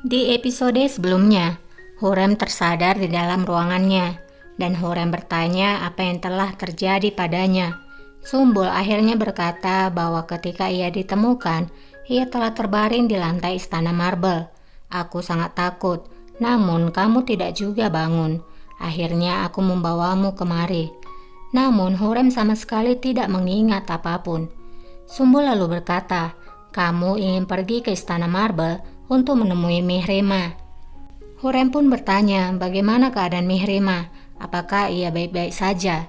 Di episode sebelumnya, Hurrem tersadar di dalam ruangannya, dan Hurrem bertanya apa yang telah terjadi padanya. Sumbul akhirnya berkata bahwa ketika ia ditemukan, ia telah terbaring di lantai istana marble. Aku sangat takut, namun kamu tidak juga bangun. Akhirnya aku membawamu kemari. Namun Hurrem sama sekali tidak mengingat apapun. Sumbul lalu berkata, kamu ingin pergi ke istana marble untuk menemui Mihrima. Hurrem pun bertanya bagaimana keadaan Mihrima, apakah ia baik-baik saja.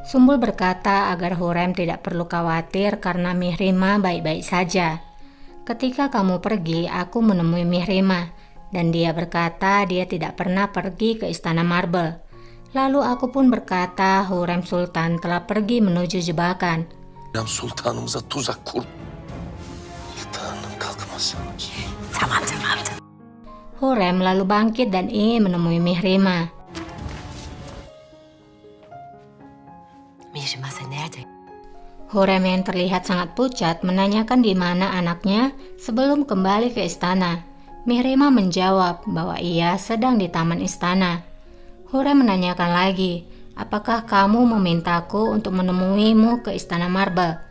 Sumbul berkata agar Hurrem tidak perlu khawatir karena Mihrima baik-baik saja. Ketika kamu pergi, aku menemui Mihrima, dan dia berkata dia tidak pernah pergi ke istana marble. Lalu aku pun berkata Hurrem Sultan telah pergi menuju jebakan. Sultanımıza tuzak kur. Sultanım kalkmaz. Tamam. Hurrem lalu bangkit dan ingin menemui Mihrima. Mihrima sen nerede? Hurrem yang terlihat sangat pucat menanyakan di mana anaknya sebelum kembali ke istana. Mihrima menjawab bahwa ia sedang di taman istana. Hurrem menanyakan lagi, apakah kamu memintaku untuk menemuimu ke istana marble?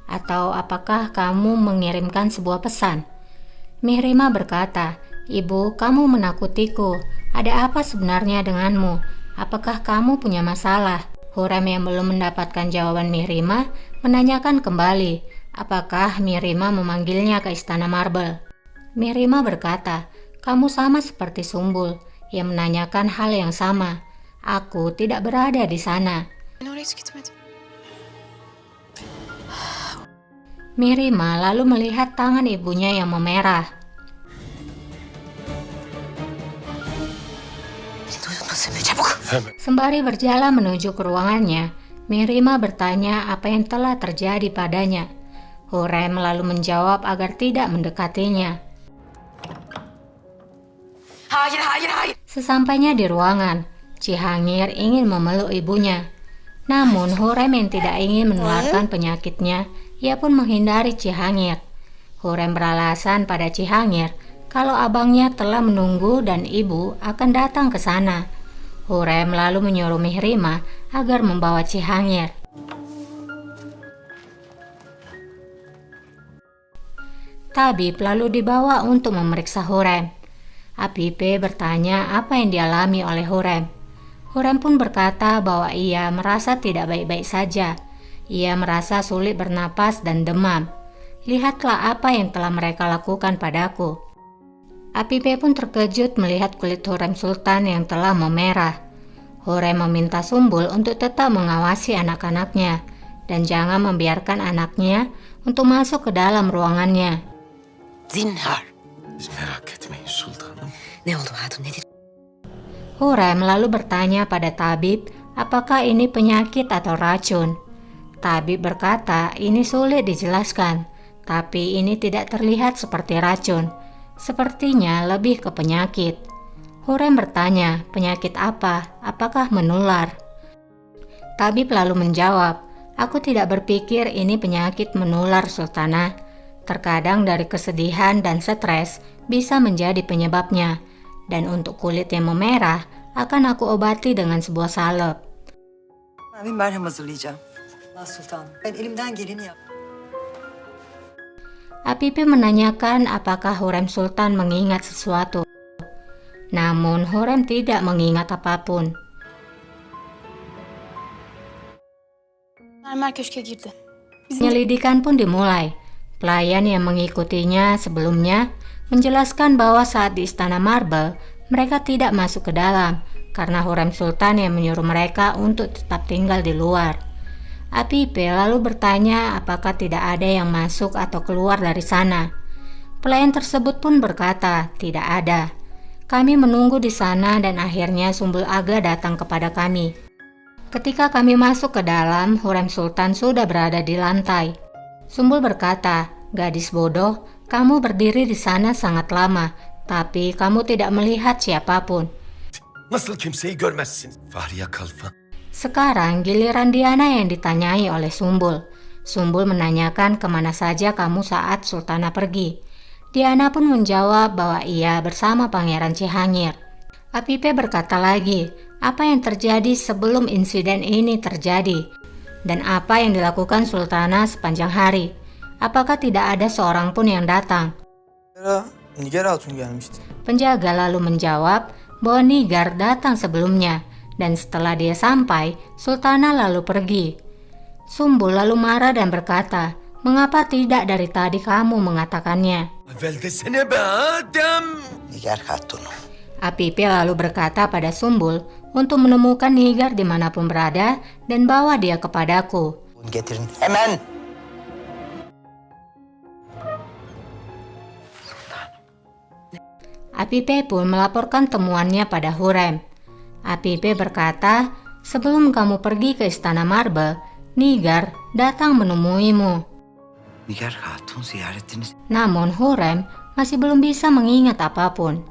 Atau apakah kamu mengirimkan sebuah pesan? Mihrima berkata, Ibu, kamu menakutiku. Ada apa sebenarnya denganmu? Apakah kamu punya masalah? Hurrem yang belum mendapatkan jawaban Mihrima menanyakan kembali, apakah Mihrima memanggilnya ke istana marble? Mihrima berkata, kamu sama seperti Sumbul yang menanyakan hal yang sama. Aku tidak berada di sana. Ben oraya hiç gitmedim. Mihrima lalu melihat tangan ibunya yang memerah. Beni duydun mu Sümbül? Çabuk. Sembari berjalan menuju ke ruangannya, Mihrima bertanya apa yang telah terjadi padanya. Hurrem lalu menjawab agar tidak mendekatinya. Hayır. Sesampainya di ruangan, Cihangir ingin memeluk ibunya. Namun Hurrem yang tidak ingin menularkan penyakitnya, ia pun menghindari Cihangir. Hurrem beralasan pada Cihangir kalau abangnya telah menunggu dan ibu akan datang ke sana. Hurrem lalu menyuruh Mihrima agar membawa Cihangir. Tabib lalu dibawa untuk memeriksa Hurrem. Apipe bertanya apa yang dialami oleh Hurrem. Hurrem pun berkata bahwa ia merasa tidak baik-baik saja. Ia merasa sulit bernapas dan demam. Lihatlah apa yang telah mereka lakukan padaku. Apipe pun terkejut melihat kulit Hurrem Sultan yang telah memerah. Hurrem meminta Sumbul untuk tetap mengawasi anak-anaknya dan jangan membiarkan anaknya untuk masuk ke dalam ruangannya. Zinhar. Siz merak etmeyin sultanım. Ne oldu hatun, nedir? Hurrem lalu bertanya pada tabib apakah ini penyakit atau racun. Tabib berkata ini sulit dijelaskan, tapi ini tidak terlihat seperti racun. Sepertinya lebih ke penyakit. Hurrem bertanya, penyakit apa? Apakah menular? Tabib lalu menjawab, aku tidak berpikir ini penyakit menular, Sultanah. Terkadang dari kesedihan dan stres bisa menjadi penyebabnya. Dan untuk kulit yang memerah, akan aku obati dengan sebuah salep. Bir merhem hazırlayacağım. Allah Sultan, ben elimden geleni yap. Apipe menanyakan apakah Hurrem Sultan mengingat sesuatu. Namun Hurrem tidak mengingat apapun. Mermer köşke girdi. Penyelidikan pun dimulai. Pelayan yang mengikutinya sebelumnya menjelaskan bahwa saat di istana marble, mereka tidak masuk ke dalam karena Hurrem Sultan yang menyuruh mereka untuk tetap tinggal di luar. Apipe lalu bertanya apakah tidak ada yang masuk atau keluar dari sana. Pelayan tersebut pun berkata, tidak ada. Kami menunggu di sana dan akhirnya Sumbul Aga datang kepada kami. Ketika kami masuk ke dalam, Hurrem Sultan sudah berada di lantai. Sumbul berkata, gadis bodoh, kamu berdiri di sana sangat lama, tapi kamu tidak melihat siapapun. Nasıl kimseyi görmezsiniz? Fahriye Kalfa. Sekarang giliran Diana yang ditanyai oleh Sumbul. Sumbul menanyakan kemana saja kamu saat Sultana pergi. Diana pun menjawab bahwa ia bersama Pangeran Cihangir. Apipe berkata lagi, apa yang terjadi sebelum insiden ini terjadi? Dan apa yang dilakukan Sultana sepanjang hari? Apakah tidak ada seorang pun yang datang? Nigar Hatun gelmişti. Penjaga lalu menjawab bahwa Nigar datang sebelumnya, dan setelah dia sampai, Sultana lalu pergi. Sumbul lalu marah dan berkata, mengapa tidak dari tadi kamu mengatakannya? Veldesene be Adem. Nigar Hatun. Apipe lalu berkata pada Sumbul untuk menemukan Nigar dimanapun berada dan bawa dia kepadaku. Getirin hemen. Apipe pun melaporkan temuannya pada Hurrem. Apipe berkata, sebelum kamu pergi ke Istana Marble, Nigar datang menemuimu. Nigar Hatun ziyaretiniz. Namun Hurrem masih belum bisa mengingat apapun.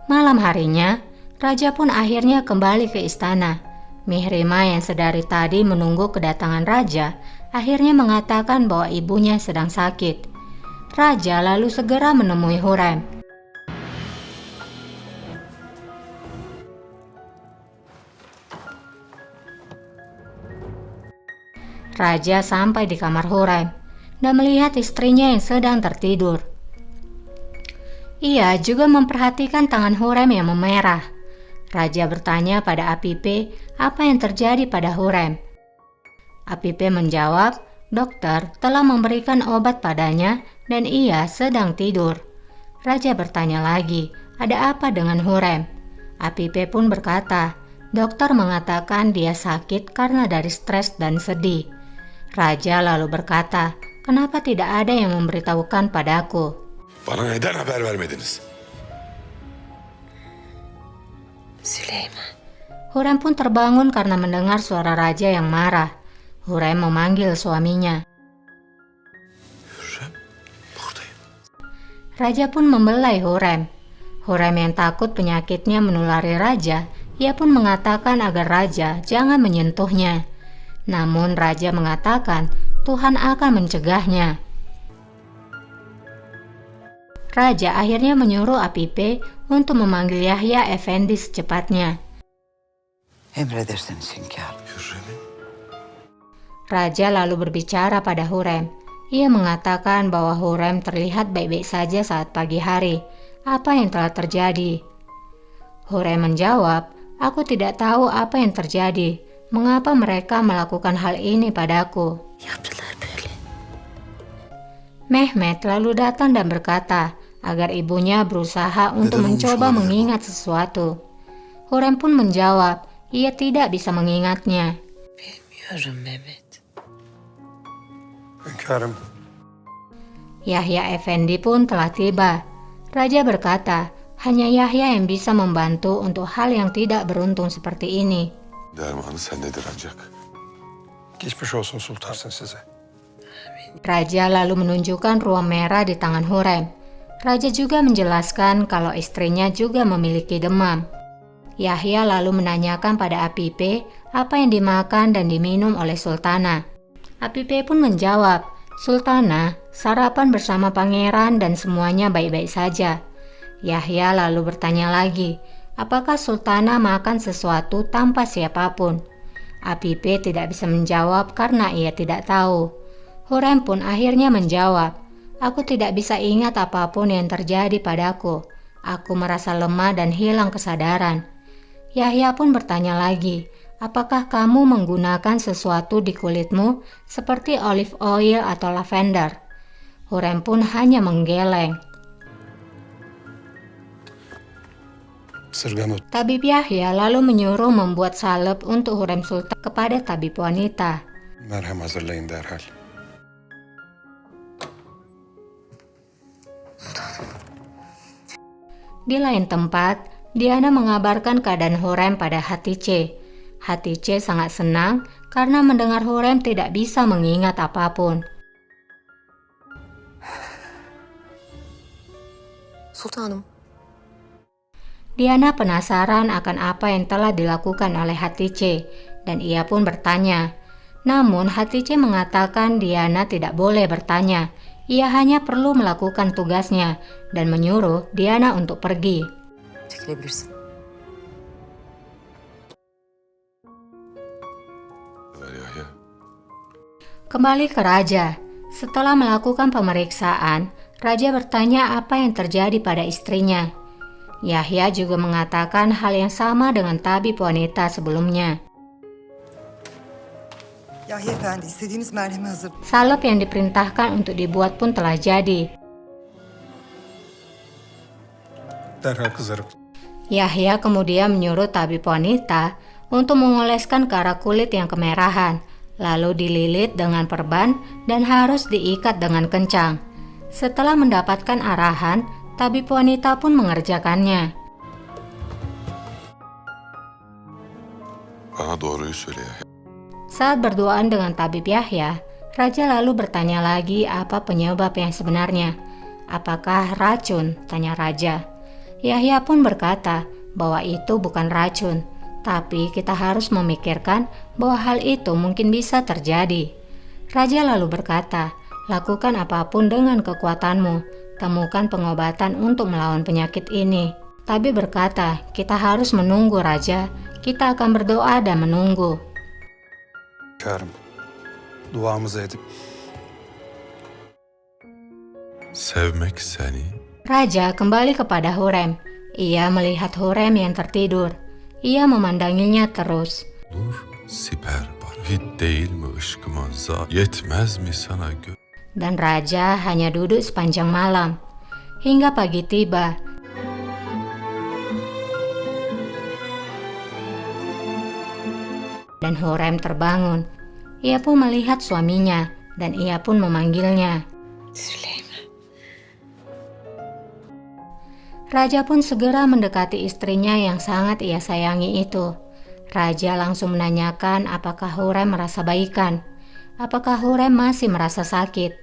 Malam harinya, Raja pun akhirnya kembali ke istana. Mihrima yang sedari tadi menunggu kedatangan Raja, akhirnya mengatakan bahwa ibunya sedang sakit. Raja lalu segera menemui Hurrem. Raja sampai di kamar Hurrem dan melihat istrinya yang sedang tertidur. Ia juga memperhatikan tangan Hurrem yang memerah. Raja bertanya pada Apipe apa yang terjadi pada Hurrem. Apipe menjawab, dokter telah memberikan obat padanya dan ia sedang tidur. Raja bertanya lagi, ada apa dengan Hurrem? Apipe pun berkata, dokter mengatakan dia sakit karena dari stres dan sedih. Raja lalu berkata, kenapa tidak ada yang memberitahukan padaku? Bana neden haber vermediniz? Süleyman. Hurrem pun terbangun karena mendengar suara raja yang marah. Hurrem memanggil suaminya. Hürrem, buradayım. Raja pun membelai Hurrem. Hurrem yang takut penyakitnya menulari raja, ia pun mengatakan agar raja jangan menyentuhnya. Namun raja mengatakan Tuhan akan mencegahnya. Raja akhirnya menyuruh Apipe untuk memanggil Yahya Efendi secepatnya. Emredersiniz hünkârım. Hürrem'in Raja lalu berbicara pada Hurrem. Ia mengatakan bahwa Hurrem terlihat baik-baik saja saat pagi hari. Apa yang telah terjadi? Hurrem menjawab, aku tidak tahu apa yang terjadi. Mengapa mereka melakukan hal ini padaku? Yaptılar böyle. Mehmet lalu datang dan berkata agar ibunya berusaha untuk olmuş mencoba olabilir bu? mengingat sesuatu. Hurrem pun menjawab, ia tidak bisa mengingatnya. Bilmiyorum Mehmet. hünkârım. Yahya Efendi pun telah tiba. Raja berkata, hanya Yahya yang bisa membantu untuk hal yang tidak beruntung seperti ini. Dermanı sendedir ancak. Geçmiş olsun sultansın size. Raja lalu menunjukkan ruang merah di tangan Hurrem. Raja juga menjelaskan kalau istrinya juga memiliki demam. Yahya lalu menanyakan pada Apipe apa yang dimakan dan diminum oleh Sultana. Apipe pun menjawab, Sultana, sarapan bersama pangeran dan semuanya baik-baik saja. Yahya lalu bertanya lagi, apakah Sultana makan sesuatu tanpa siapapun? Apipe tidak bisa menjawab karena ia tidak tahu. Hurrem pun akhirnya menjawab, aku tidak bisa ingat apapun yang terjadi padaku. Aku merasa lemah dan hilang kesadaran. Yahya pun bertanya lagi, apakah kamu menggunakan sesuatu di kulitmu seperti olive oil atau lavender? Hurrem pun hanya menggeleng. Sırganot. Tabib Yahya lalu menyuruh membuat salep untuk Hurrem Sultan kepada tabib wanita. Merhem hazırlayın derhal. Di lain tempat, Diana mengabarkan keadaan Hurrem pada Hatice. Hatice sangat senang karena mendengar Hurrem tidak bisa mengingat apapun. Sultanım. Diana penasaran akan apa yang telah dilakukan oleh Hatice dan ia pun bertanya. Namun Hatice mengatakan Diana tidak boleh bertanya. Ia hanya perlu melakukan tugasnya dan menyuruh Diana untuk pergi. Çekilebilirsin. Yahya. Kembali ke Raja. Setelah melakukan pemeriksaan, Raja bertanya apa yang terjadi pada istrinya. Yahya juga mengatakan hal yang sama dengan tabib wanita sebelumnya. Yahya Efendi, istediğiniz merhemi hazır. Salep yang diperintahkan untuk dibuat pun telah jadi. Derhal kızarım. Yahya kemudian menyuruh tabib wanita untuk mengoleskan ke arah kulit yang kemerahan, lalu dililit dengan perban dan harus diikat dengan kencang. Setelah mendapatkan arahan, tabib wanita pun mengerjakannya. Bana doğruyu söyle Yahya. Saat berduaan dengan tabib Yahya, Raja lalu bertanya lagi apa penyebab yang sebenarnya. Apakah racun? Tanya Raja. Yahya pun berkata bahwa itu bukan racun, tapi kita harus memikirkan bahwa hal itu mungkin bisa terjadi. Raja lalu berkata, lakukan apapun dengan kekuatanmu, temukan pengobatan untuk melawan penyakit ini. Tabib berkata, kita harus menunggu Raja, kita akan berdoa dan menunggu. Hünkârım, duamızı edip Sevmek seni, Raja kembali kepada Hurrem. Ia melihat Hurrem yang tertidur. Ia memandanginya terus. olur siper bana. Hiç değil mi ışkıma yetmez mi sana Dan Raja hanya duduk sepanjang malam. Hingga pagi tiba. Dan Hurrem terbangun. Ia pun melihat suaminya dan ia pun memanggilnya. Süleyman. Raja pun segera mendekati istrinya yang sangat ia sayangi itu. Raja langsung menanyakan apakah Hurrem merasa baikan. Apakah Hurrem masih merasa sakit?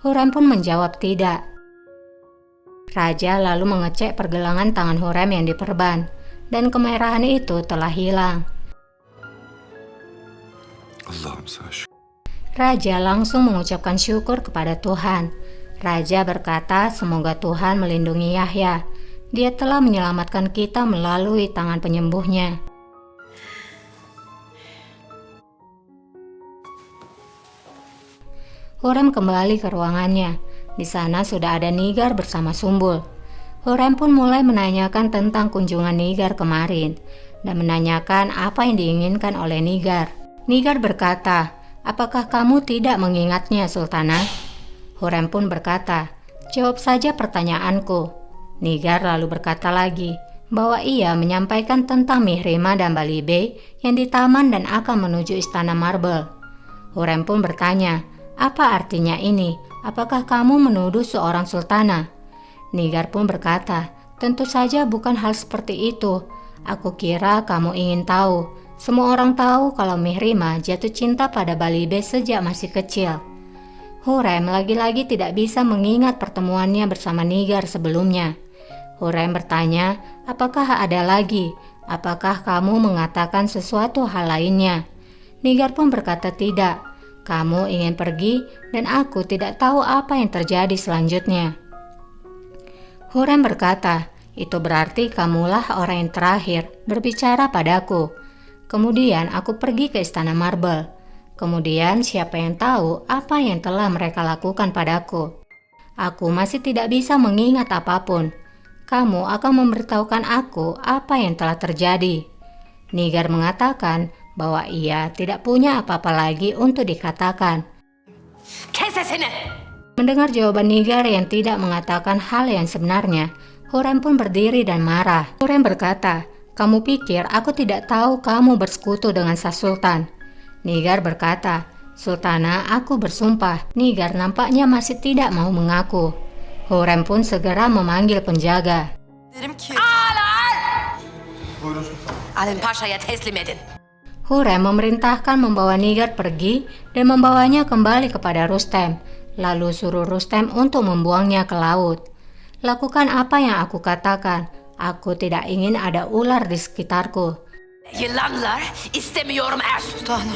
Hurrem pun menjawab tidak. Raja lalu mengecek pergelangan tangan Hurrem yang diperban, dan kemerahan itu telah hilang. Allah'ım sana şükür. Raja langsung mengucapkan syukur kepada Tuhan. Raja berkata semoga Tuhan melindungi Yahya. Dia telah menyelamatkan kita melalui tangan penyembuhnya. Hurrem kembali ke ruangannya. Di sana sudah ada Nigar bersama Sumbul. Hurrem pun mulai menanyakan tentang kunjungan Nigar kemarin dan menanyakan apa yang diinginkan oleh Nigar. Nigar berkata, apakah kamu tidak mengingatnya, Sultanah? Hurrem pun berkata, jawab saja pertanyaanku. Nigar lalu berkata lagi bahwa ia menyampaikan tentang Mihrima dan Balibe yang di taman dan akan menuju istana Marble. Hurrem pun bertanya, apa artinya ini? Apakah kamu menuduh seorang sultanah? Nigar pun berkata, tentu saja bukan hal seperti itu. Aku kira kamu ingin tahu. Semua orang tahu kalau Mihrima jatuh cinta pada Balibe sejak masih kecil. Hurrem lagi-lagi tidak bisa mengingat pertemuannya bersama Nigar sebelumnya. Hurrem bertanya, apakah ada lagi? Apakah kamu mengatakan sesuatu hal lainnya? Nigar pun berkata tidak. Kamu ingin pergi dan aku tidak tahu apa yang terjadi selanjutnya. Hurrem berkata, itu berarti kamulah orang yang terakhir berbicara padaku. Kemudian aku pergi ke istana Marble. Kemudian siapa yang tahu apa yang telah mereka lakukan padaku. Aku masih tidak bisa mengingat apapun. Kamu akan memberitahukan aku apa yang telah terjadi. Nigar mengatakan bahwa ia tidak punya apa-apa lagi untuk dikatakan. Kes sesini! Mendengar jawaban Nigar yang tidak mengatakan hal yang sebenarnya, Hurrem pun berdiri dan marah. Hurrem berkata, kamu pikir aku tidak tahu kamu bersekutu dengan Sang Sultan? Nigar berkata, Sultana, aku bersumpah. Nigar nampaknya masih tidak mau mengaku. Hurrem pun segera memanggil penjaga. Derim ki... Alın paşaya teslim edin. Hurrem memerintahkan membawa Nigar pergi dan membawanya kembali kepada Rustem. Lalu suruh Rustem untuk membuangnya ke laut. Lakukan apa yang aku katakan. Aku tidak ingin ada ular di sekitarku. Yılanlar istemiyorum Sultanım.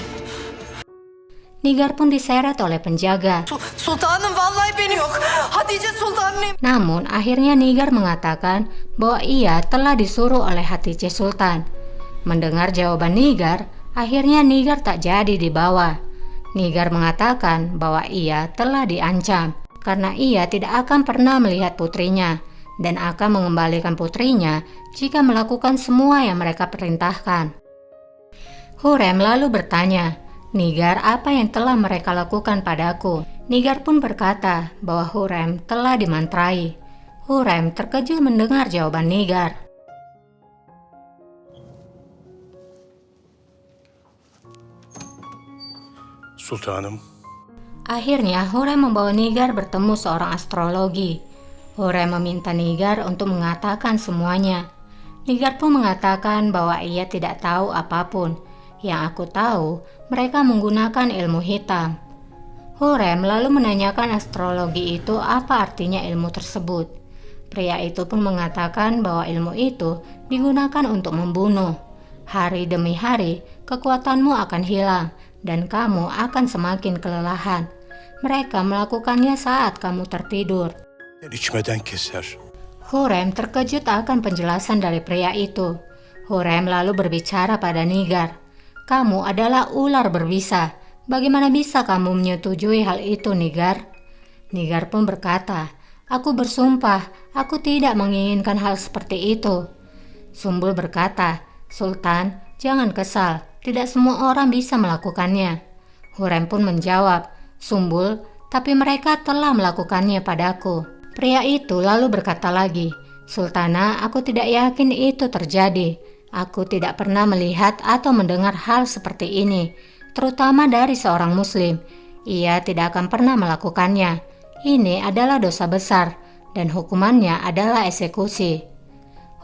Nigar pun diseret oleh penjaga. Sultanım vallahi beni yok. Hatice Sultanım. Namun akhirnya Nigar mengatakan bahwa ia telah disuruh oleh Hatice Sultan. Mendengar jawaban Nigar, akhirnya Nigar tak jadi dibawa. Nigar mengatakan bahwa ia telah diancam karena ia tidak akan pernah melihat putrinya dan akan mengembalikan putrinya jika melakukan semua yang mereka perintahkan. Hurrem lalu bertanya, "Nigar, apa yang telah mereka lakukan padaku?" Nigar pun berkata bahwa Hurrem telah dimantrai. Hurrem terkejut mendengar jawaban Nigar. Sultanım, Akhirnya Hurrem membawa Nigar bertemu seorang astrologi. Hurrem meminta Nigar untuk mengatakan semuanya. Nigar pun mengatakan bahwa ia tidak tahu apapun. Yang aku tahu, mereka menggunakan ilmu hitam. Hurrem lalu menanyakan astrologi itu apa artinya ilmu tersebut. Pria itu pun mengatakan bahwa ilmu itu digunakan untuk membunuh. Hari demi hari, kekuatanmu akan hilang dan kamu akan semakin kelelahan. Mereka melakukannya saat kamu tertidur. içmeden keser. Hurrem terkejut akan penjelasan dari pria itu. Hurrem lalu berbicara pada Nigar. "Kamu adalah ular berbisa. Bagaimana bisa kamu menyetujui hal itu, Nigar?" Nigar pun berkata, "Aku bersumpah, aku tidak menginginkan hal seperti itu." Sumbul berkata, "Sultan, jangan kesal. Tidak semua orang bisa melakukannya." Hurrem pun menjawab, "Sumbul, tapi mereka telah melakukannya padaku." Pria itu lalu berkata lagi, "Sultana, aku tidak yakin itu terjadi. Aku tidak pernah melihat atau mendengar hal seperti ini, terutama dari seorang muslim. Ia tidak akan pernah melakukannya. Ini adalah dosa besar, dan hukumannya adalah eksekusi."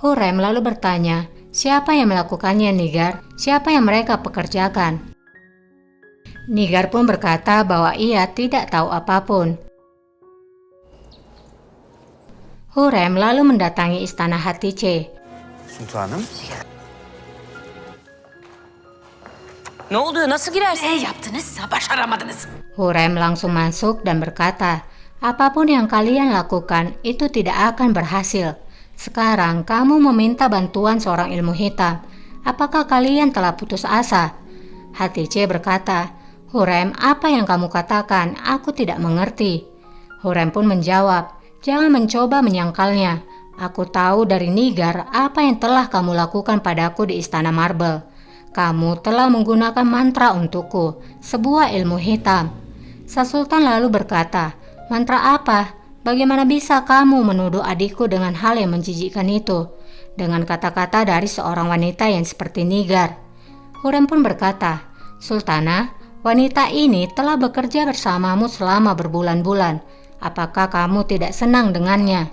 Hurrem lalu bertanya, "Siapa yang melakukannya, Nigar? Siapa yang mereka pekerjakan?" Nigar pun berkata bahwa ia tidak tahu apapun. Hurrem lalu mendatangi istana Hatice. Sultanım. Ne oluyor? Nasıl girersiniz? Ne yaptınız? Başaramadınız. Hurrem langsung masuk dan berkata, "Apapun yang kalian lakukan itu tidak akan berhasil. Sekarang kamu meminta bantuan seorang ilmu hitam. Apakah kalian telah putus asa?" Hatice berkata, "Hurrem, apa yang kamu katakan? Aku tidak mengerti." Hurrem pun menjawab, "Jangan mencoba menyangkalnya. Aku tahu dari Nigar apa yang telah kamu lakukan padaku di Istana Marble. Kamu telah menggunakan mantra untukku, sebuah ilmu hitam." Sang Sultan lalu berkata, "Mantra apa? Bagaimana bisa kamu menuduh adikku dengan hal yang menjijikkan itu? Dengan kata-kata dari seorang wanita yang seperti Nigar." Hurrem pun berkata, "Sultana, wanita ini telah bekerja bersamamu selama berbulan-bulan. Apakah kamu tidak senang dengannya?"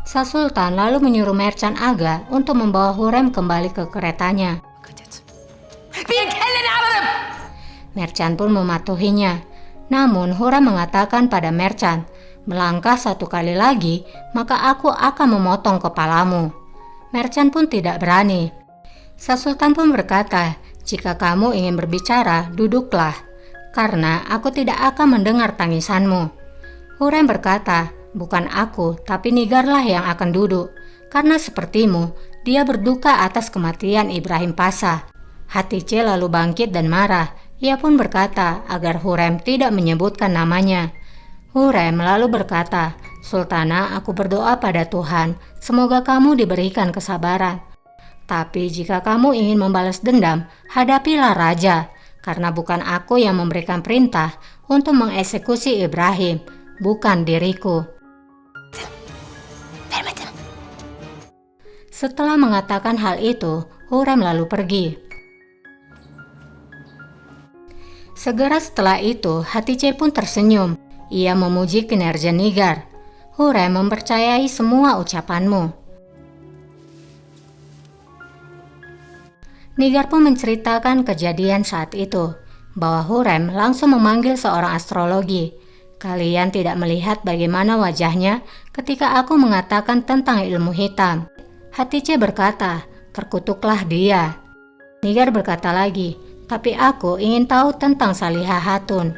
Sang Sultan lalu menyuruh Mercan Aga untuk membawa Hurrem kembali ke keretanya. Bir kelleni alırım. Mercan pun mematuhinya. Namun Hurrem mengatakan pada Mercan, "Melangkah satu kali lagi, maka aku akan memotong kepalamu." Mercan pun tidak berani. Sang Sultan pun berkata, "Jika kamu ingin berbicara, duduklah, karena aku tidak akan mendengar tangisanmu." Hurrem berkata, "Bukan aku, tapi Nigarlah yang akan duduk, karena sepertimu, dia berduka atas kematian Ibrahim Pasha." Hatice lalu bangkit dan marah. Ia pun berkata agar Hurrem tidak menyebutkan namanya. Hurrem lalu berkata, "Sultana, aku berdoa pada Tuhan, semoga kamu diberikan kesabaran. Tapi jika kamu ingin membalas dendam, hadapilah raja, karena bukan aku yang memberikan perintah untuk mengeksekusi Ibrahim, bukan diriku." Vermedim. Setelah mengatakan hal itu, Hurrem lalu pergi. Segera setelah itu, Hatice pun tersenyum. Ia memuji kinerja Nigar. "Hurrem mempercayai semua ucapanmu." Nigar pun menceritakan kejadian saat itu, bahwa Hurrem langsung memanggil seorang astrologi. "Kalian tidak melihat bagaimana wajahnya ketika aku mengatakan tentang ilmu hitam?" Hatice berkata, terkutuklah dia. Nigar berkata lagi, tapi aku ingin tahu tentang Salihah Hatun.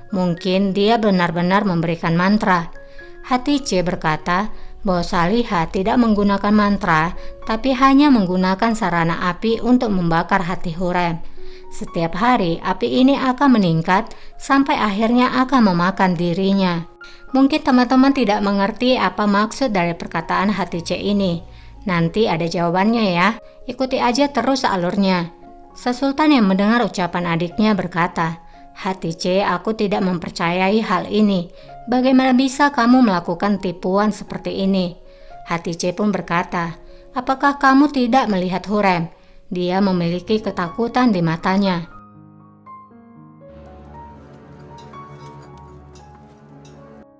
Mungkin dia benar-benar memberikan mantra. Hatice berkata bahwa Salihah tidak menggunakan mantra, tapi hanya menggunakan sarana api untuk membakar hati Hurrem. Setiap hari api ini akan meningkat sampai akhirnya akan memakan dirinya. Mungkin teman-teman tidak mengerti apa maksud dari perkataan Hatice ini. Nanti ada jawabannya ya, ikuti aja terus alurnya. Sesultan yang mendengar ucapan adiknya berkata, Hatice, aku tidak mempercayai hal ini. Bagaimana bisa kamu melakukan tipuan seperti ini? Hatice pun berkata, apakah kamu tidak melihat Hurrem? Dia memiliki ketakutan di matanya.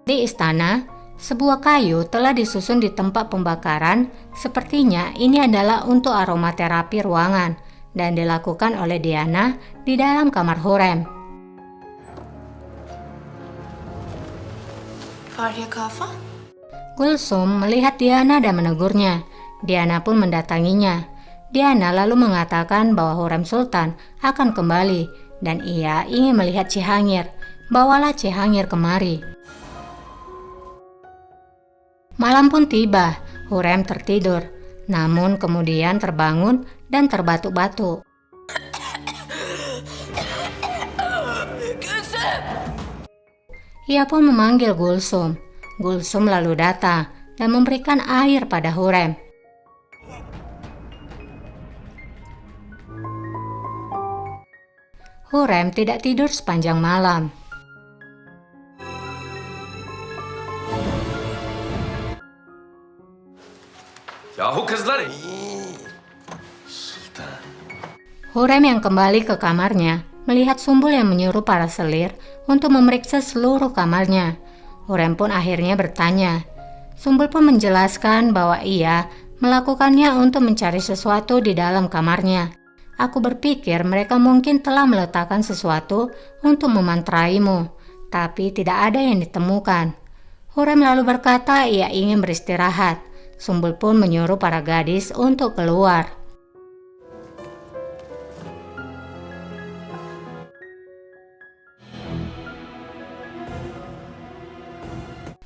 Di istana, sebuah kayu telah disusun di tempat pembakaran. Sepertinya ini adalah untuk aromaterapi ruangan dan dilakukan oleh Diana di dalam kamar Hurrem. Gulsum melihat Diana dan menegurnya. Diana pun mendatanginya. Diana lalu mengatakan bahwa Hurrem Sultan akan kembali dan ia ingin melihat Cihangir. Bawalah Cihangir kemari. Malam pun tiba, Hurrem tertidur, namun kemudian terbangun dan terbatuk-batuk. Ia pun memanggil Gulsum. Gulsum lalu datang dan memberikan air pada Hurrem. Hurrem tidak tidur sepanjang malam. Yahu kızlar. Hurrem yang kembali ke kamarnya melihat Sumbul yang menyuruh para selir untuk memeriksa seluruh kamarnya. Hurrem pun akhirnya bertanya. Sumbul pun menjelaskan bahwa ia melakukannya untuk mencari sesuatu di dalam kamarnya. Aku berpikir mereka mungkin telah meletakkan sesuatu untuk memantraimu, tapi tidak ada yang ditemukan. Hurrem lalu berkata ia ingin beristirahat. Sumbul pun menyuruh para gadis untuk keluar.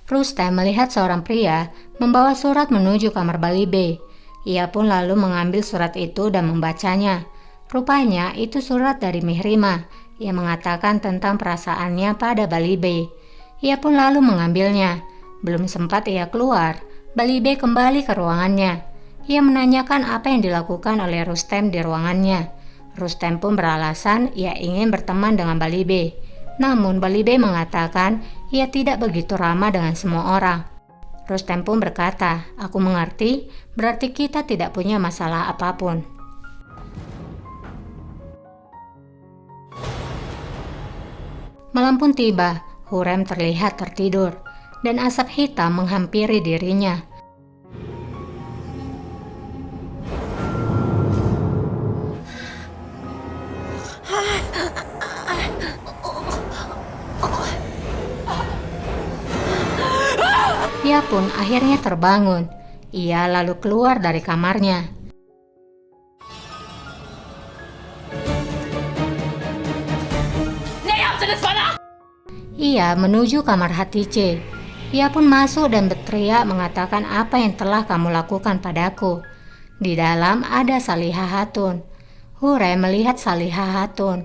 Rustem melihat seorang pria membawa surat menuju kamar Balibe. Ia pun lalu mengambil surat itu dan membacanya. Rupanya itu surat dari Mihrimah yang mengatakan tentang perasaannya pada Balibe. Ia pun lalu mengambilnya. Belum sempat ia keluar, Balibe kembali ke ruangannya. Ia menanyakan apa yang dilakukan oleh Rustem di ruangannya. Rustem pun beralasan ia ingin berteman dengan Balibe. Namun Balibe mengatakan ia tidak begitu ramah dengan semua orang. Rustem pun berkata, aku mengerti, berarti kita tidak punya masalah apapun. Malam pun tiba, Hurrem terlihat tertidur, dan asap hitam menghampiri dirinya. Ia pun akhirnya terbangun. Ia lalu keluar dari kamarnya. Ia menuju kamar Hatice. Ia pun masuk dan berteriak mengatakan apa yang telah kamu lakukan padaku. Di dalam ada Salihah Hatun. Hurrem melihat Salihah Hatun.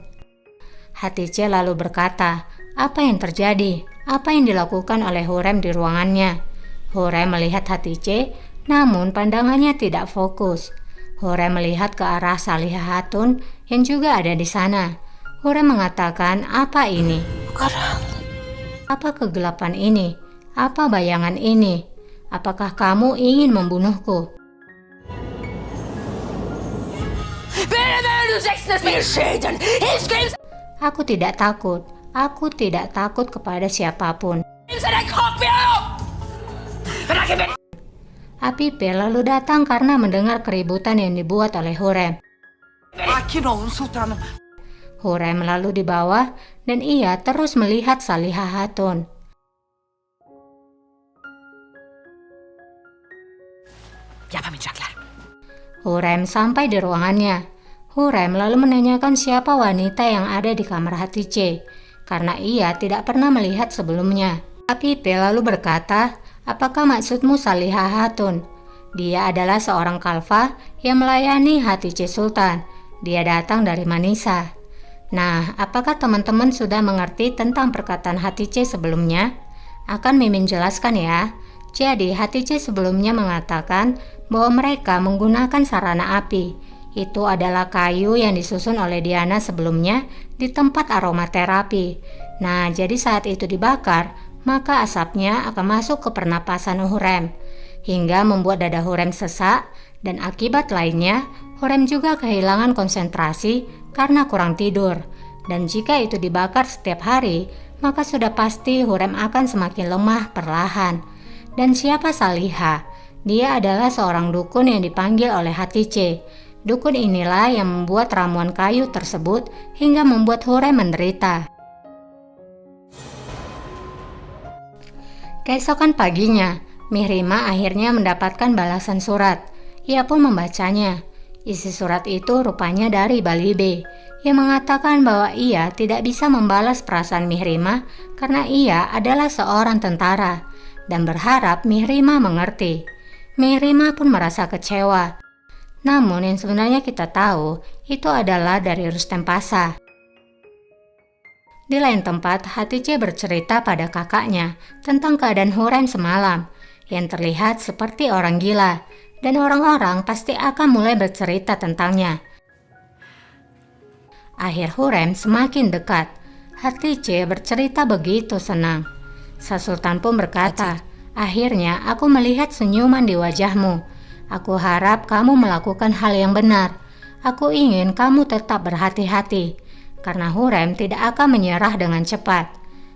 Hatice lalu berkata, apa yang terjadi? Apa yang dilakukan oleh Hurrem di ruangannya? Hurrem melihat Hatice, namun pandangannya tidak fokus. Hurrem melihat ke arah Salihah Hatun yang juga ada di sana. Hurrem mengatakan, apa ini? Apa kegelapan ini? Apa bayangan ini? Apakah kamu ingin membunuhku? Aku tidak takut. Aku tidak takut kepada siapapun. Apipe lalu datang karena mendengar keributan yang dibuat oleh Hurrem. Sakin olun sultanım. Hurrem lalu dibawa dan ia terus melihat Salihah Hatun. Yapamayacaklar. Hurrem sampai di ruangannya. Hurrem lalu menanyakan siapa wanita yang ada di kamar Hatice, karena ia tidak pernah melihat sebelumnya. Apipe lalu berkata, apakah maksudmu Salihah Hatun? Dia adalah seorang kalfa yang melayani Hatice Sultan. Dia datang dari Manisa. Nah, apakah teman-teman sudah mengerti tentang perkataan Hatice sebelumnya? Akan Mimin jelaskan ya. Jadi Hatice sebelumnya mengatakan bahwa mereka menggunakan sarana api. Itu adalah kayu yang disusun oleh Diana sebelumnya di tempat aromaterapi. Nah, jadi saat itu dibakar, maka asapnya akan masuk ke pernapasan Hurrem, hingga membuat dada Hurrem sesak, dan akibat lainnya, Hurrem juga kehilangan konsentrasi karena kurang tidur. Dan jika itu dibakar setiap hari, maka sudah pasti Hurrem akan semakin lemah perlahan. Dan siapa Salihah? Dia adalah seorang dukun yang dipanggil oleh Hatice. Dukun inilah yang membuat ramuan kayu tersebut hingga membuat Hurrem menderita. Keesokan paginya, Mihrima akhirnya mendapatkan balasan surat. Ia pun membacanya. Isi surat itu rupanya dari Balibe, yang mengatakan bahwa ia tidak bisa membalas perasaan Mihrima karena ia adalah seorang tentara, dan berharap Mihrima mengerti. Mihrima pun merasa kecewa. Namun yang sebenarnya kita tahu itu adalah dari Rustem Pasha. Di lain tempat, Hatice bercerita pada kakaknya tentang keadaan Hurrem semalam yang terlihat seperti orang gila, dan orang-orang pasti akan mulai bercerita tentangnya. Akhir Hurrem semakin dekat. Hatice bercerita begitu senang. Sang Sultan pun berkata, akhirnya aku melihat senyuman di wajahmu. Aku harap kamu melakukan hal yang benar. Aku ingin kamu tetap berhati-hati, karena Hurrem tidak akan menyerah dengan cepat.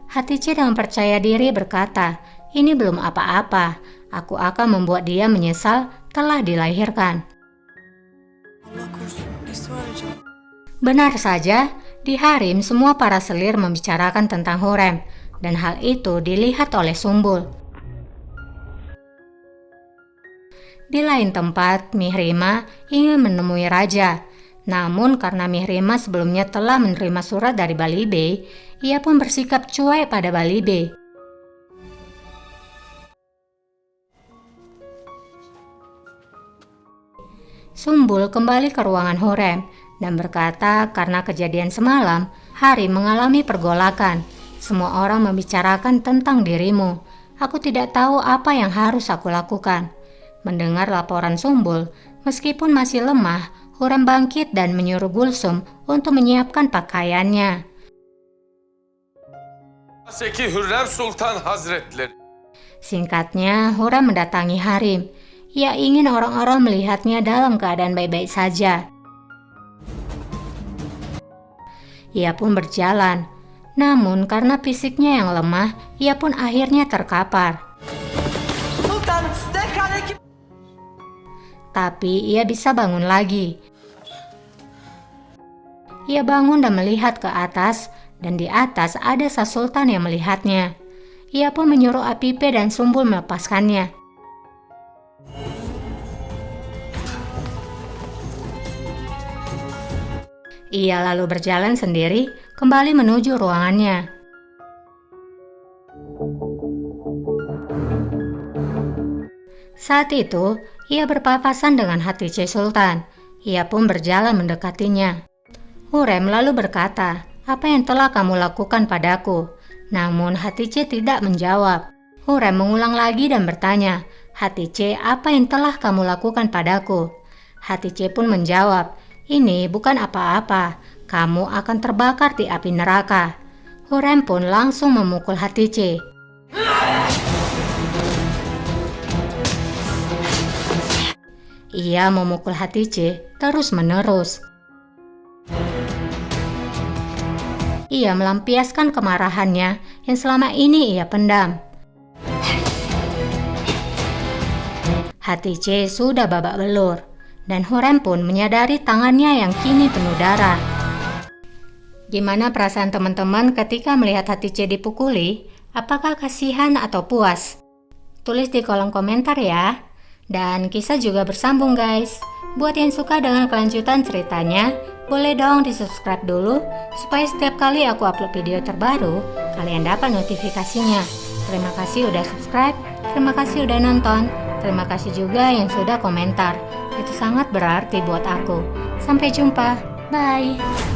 Hatice dengan percaya diri berkata, ini belum apa-apa. Aku akan membuat dia menyesal telah dilahirkan. Benar saja, di harem semua para selir membicarakan tentang Hurrem, dan hal itu dilihat oleh Sumbul. Di lain tempat, Mihrima ingin menemui raja. Namun karena Mihrima sebelumnya telah menerima surat dari Balibe, ia pun bersikap cuek pada Balibe. Sumbul kembali ke ruangan Hurrem dan berkata karena kejadian semalam, harem mengalami pergolakan. Semua orang membicarakan tentang dirimu. Aku tidak tahu apa yang harus aku lakukan. Mendengar laporan Sumbul, meskipun masih lemah, Hurrem bangkit dan menyuruh Gulsum untuk menyiapkan pakaiannya. Hürrem Sultan Hazretleri. Singkatnya, Hurrem mendatangi harem. Ia ingin orang-orang melihatnya dalam keadaan baik-baik saja. Ia pun berjalan. Namun karena fisiknya yang lemah, ia pun akhirnya terkapar. Tapi ia bisa bangun lagi. Ia bangun dan melihat ke atas, dan di atas ada Sang Sultan yang melihatnya. Ia pun menyuruh Apipe dan Sumbul melepaskannya. Ia lalu berjalan sendiri kembali menuju ruangannya. Saat itu, ia berpapasan dengan Hatice Sultan. Ia pun berjalan mendekatinya. Hurrem lalu berkata, apa yang telah kamu lakukan padaku? Namun Hatice tidak menjawab. Hurrem mengulang lagi dan bertanya, Hatice, apa yang telah kamu lakukan padaku? Hatice pun menjawab, ini bukan apa-apa, kamu akan terbakar di api neraka. Hurrem pun langsung memukul Hatice. Ia memukul Hatice terus-menerus. Ia melampiaskan kemarahannya yang selama ini ia pendam. Hatice sudah babak belur, dan Hurrem pun menyadari tangannya yang kini penuh darah. Gimana perasaan teman-teman ketika melihat Hatice dipukuli? Apakah kasihan atau puas? Tulis di kolom komentar ya. Dan kisah juga bersambung guys. Buat yang suka dengan kelanjutan ceritanya, boleh dong di-subscribe dulu supaya setiap kali aku upload video terbaru, kalian dapat notifikasinya. Terima kasih udah subscribe, terima kasih udah nonton, terima kasih juga yang sudah komentar. Itu sangat berarti buat aku. Sampai jumpa, bye.